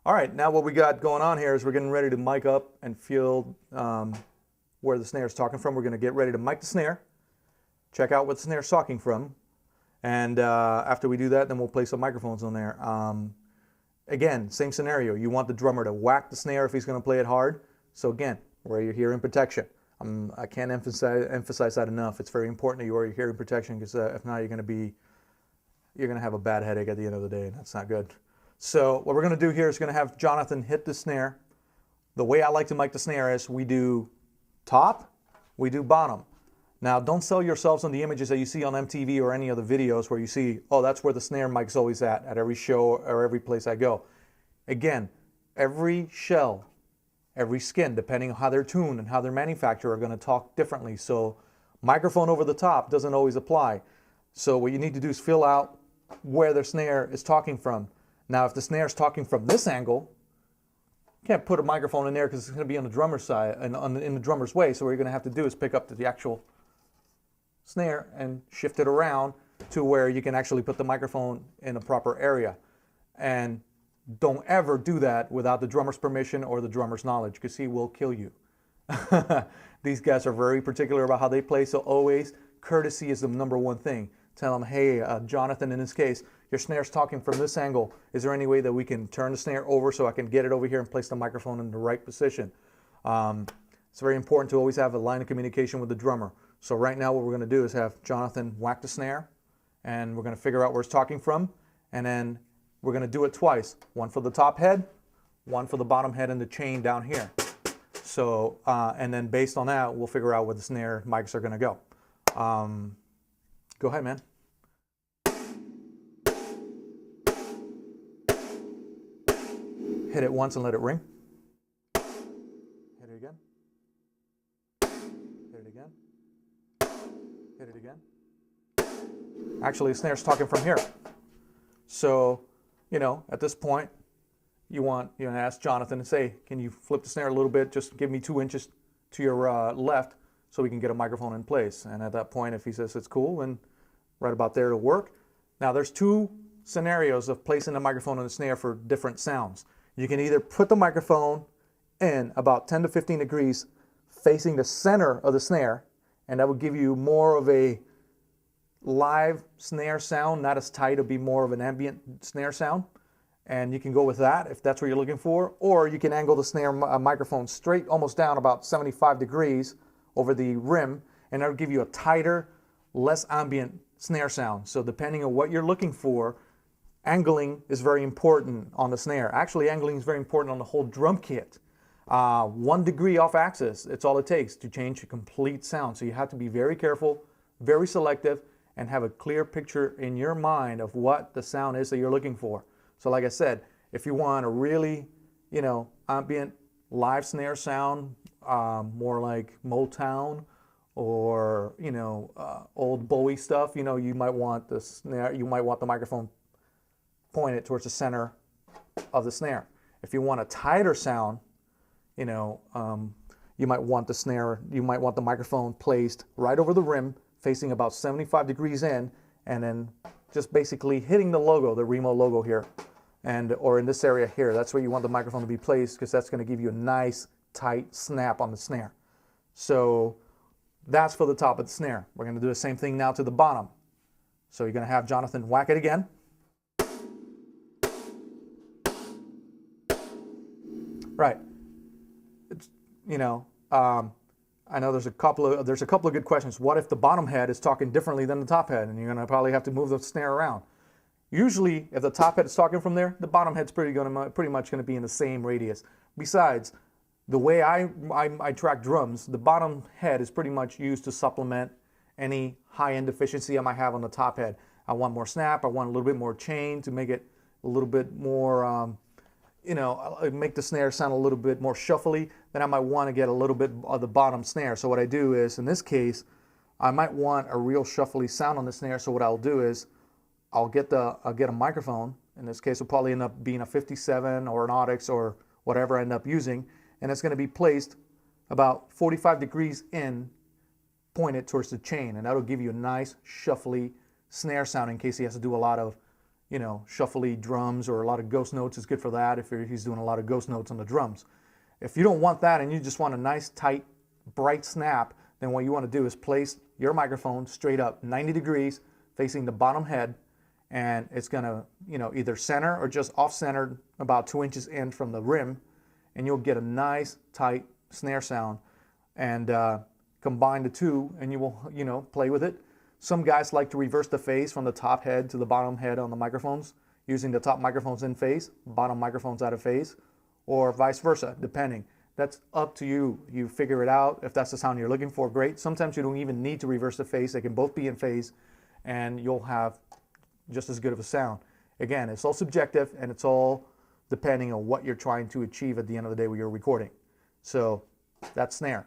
All right, now what we got going on here is we're getting ready to mic up and feel where the snare is talking from. We're going to get ready to mic the snare, check out what the snare is talking from, and after we do that, then we'll place some microphones on there. Again, same scenario. You want the drummer to whack the snare if he's going to play it hard. So again, wear your hearing protection. I can't emphasize that enough. It's very important that you wear your hearing protection because if not, you're going to have a bad headache at the end of the day, and that's not good. So what we're going to do here is going to have Jonathan hit the snare. The way I like to mic the snare is we do top, we do bottom. Now don't sell yourselves on the images that you see on MTV or any other videos where you see, oh, that's where the snare mic's always at every show or every place I go. Again, every shell, every skin, depending on how they're tuned and how they're manufactured, are going to talk differently. So microphone over the top doesn't always apply. So what you need to do is fill out where the snare is talking from. Now, if the snare is talking from this angle, you can't put a microphone in there because it's going to be on the drummer's side and in the drummer's way. So what you're going to have to do is pick up the actual snare and shift it around to where you can actually put the microphone in a proper area. And don't ever do that without the drummer's permission or the drummer's knowledge, because he will kill you. These guys are very particular about how they play, so always courtesy is the number one thing. Tell them, hey, Jonathan, in this case, your snare's talking from this angle. Is there any way that we can turn the snare over so I can get it over here and place the microphone in the right position? It's very important to always have a line of communication with the drummer. So right now what we're going to do is have Jonathan whack the snare, and we're going to figure out where it's talking from, and then we're going to do it twice. One for the top head, one for the bottom head and the chain down here. So, and then based on that, we'll figure out where the snare mics are going to go. Go ahead, man. Hit it once and let it ring. Hit it again. Hit it again. Hit it again. Actually, the snare's talking from here. So, you know, at this point, you want to ask Jonathan and say, can you flip the snare a little bit? Just give me 2 inches to your left so we can get a microphone in place. And at that point, if he says it's cool, then right about there it'll work. Now, there's two scenarios of placing the microphone on the snare for different sounds. You can either put the microphone in about 10 to 15 degrees facing the center of the snare, and that would give you more of a live snare sound, not as tight. It'll be more of an ambient snare sound, and you can go with that if that's what you're looking for. Or you can angle the snare microphone straight, almost down about 75 degrees over the rim, and that'll give you a tighter, less ambient snare sound. So depending on what you're looking for, angling is very important on the snare. Actually, angling is very important on the whole drum kit. 1 degree off axis, it's all it takes to change a complete sound. So you have to be very careful, very selective, and have a clear picture in your mind of what the sound is that you're looking for. So like I said, if you want a really, ambient live snare sound, more like Motown or, old Bowie stuff, you might want the snare, you might want the microphone pointed towards the center of the snare. If you want a tighter sound, you might want the microphone placed right over the rim, facing about 75 degrees in, and then just basically hitting the logo, the Remo logo here, or in this area here. That's where you want the microphone to be placed, because that's going to give you a nice tight snap on the snare. So that's for the top of the snare. We're going to do the same thing now to the bottom. So you're going to have Jonathan whack it again. Right. It's, I know there's a couple of good questions. What if the bottom head is talking differently than the top head, and you're going to probably have to move the snare around? Usually, if the top head is talking from there, the bottom head's pretty much going to be in the same radius. Besides, the way I track drums, the bottom head is pretty much used to supplement any high-end deficiency I might have on the top head. I want more snap. I want a little bit more chain to make it a little bit more. Make the snare sound a little bit more shuffly, then I might want to get a little bit of the bottom snare. So what I do is, in this case, I might want a real shuffly sound on the snare. So what I'll do is, I'll get a microphone. In this case, it'll probably end up being a 57 or an Audix or whatever I end up using, and it's going to be placed about 45 degrees in, pointed towards the chain, and that'll give you a nice shuffly snare sound in case he has to do a lot of you know, shuffly drums or a lot of ghost notes. It's good for that if he's doing a lot of ghost notes on the drums. If you don't want that and you just want a nice, tight, bright snap, then what you want to do is place your microphone straight up 90 degrees facing the bottom head, and it's going to, you know, either center or just off-centered about 2 inches in from the rim, and you'll get a nice, tight snare sound. And combine the two and you will, you know, play with it. Some guys like to reverse the phase from the top head to the bottom head on the microphones, using the top microphones in phase, bottom microphones out of phase, or vice versa, depending. That's up to you. You figure it out. If that's the sound you're looking for, great. Sometimes you don't even need to reverse the phase. They can both be in phase and you'll have just as good of a sound. Again, it's all subjective and it's all depending on what you're trying to achieve at the end of the day when you're recording. So that's snare.